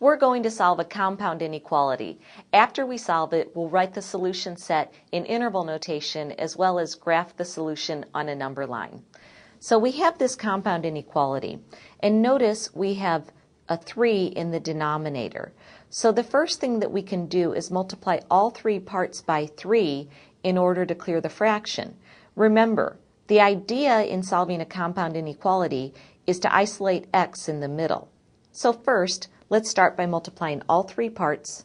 we're going to solve a compound inequality. After we solve it, we'll write the solution set in interval notation as well as graph the solution on a number line. So we have this compound inequality, and notice we have a 3 in the denominator. So the first thing that we can do is multiply all 3 parts by 3 in order to clear the fraction. Remember, the idea in solving a compound inequality is to isolate x in the middle. So first, let's start by multiplying all 3 parts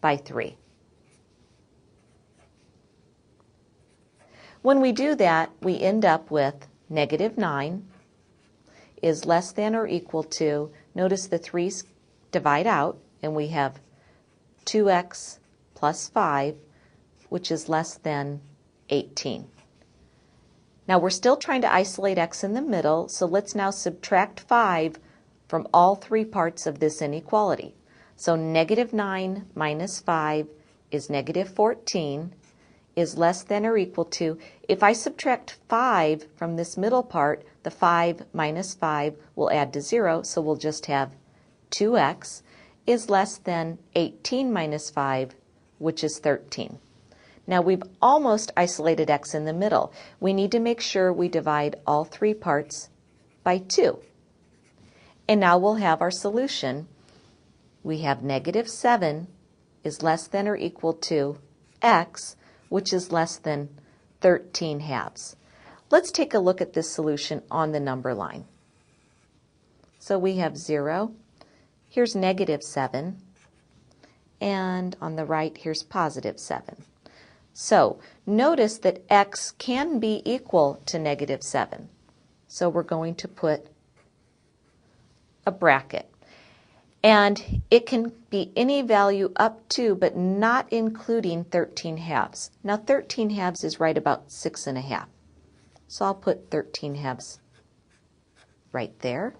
by 3. When we do that, we end up with -9 is less than or equal to, notice the 3's divide out, and we have 2x plus 5, which is less than 18. Now we're still trying to isolate x in the middle, so let's now subtract 5 from all 3 parts of this inequality. So -9 minus 5 is -14, is less than or equal to, if I subtract 5 from this middle part, the 5 minus 5 will add to 0, so we'll just have 2x is less than 18 minus 5, which is 13. Now we've almost isolated x in the middle. We need to make sure we divide all 3 parts by 2. And now we'll have our solution. We have -7 is less than or equal to x, which is less than 13/2. Let's take a look at this solution on the number line. So we have 0, here's -7, and on the right here's +7. So notice that x can be equal to -7. So we're going to put a bracket. And it can be any value up to, but not including 13/2. Now 13/2 is right about 6.5. So I'll put 13/2 right there.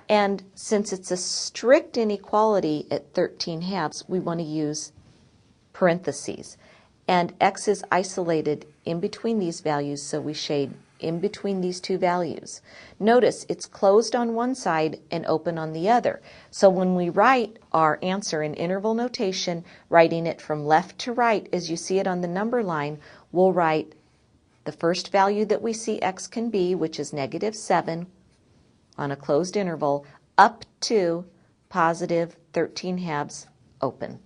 And since it's a strict inequality at 13/2, we want to use parentheses. And x is isolated in between these values, so we shade in between these 2 values. Notice it's closed on one side and open on the other. So when we write our answer in interval notation, writing it from left to right as you see it on the number line, we'll write the first value that we see x can be, which is -7 on a closed interval, up to +13/2 open.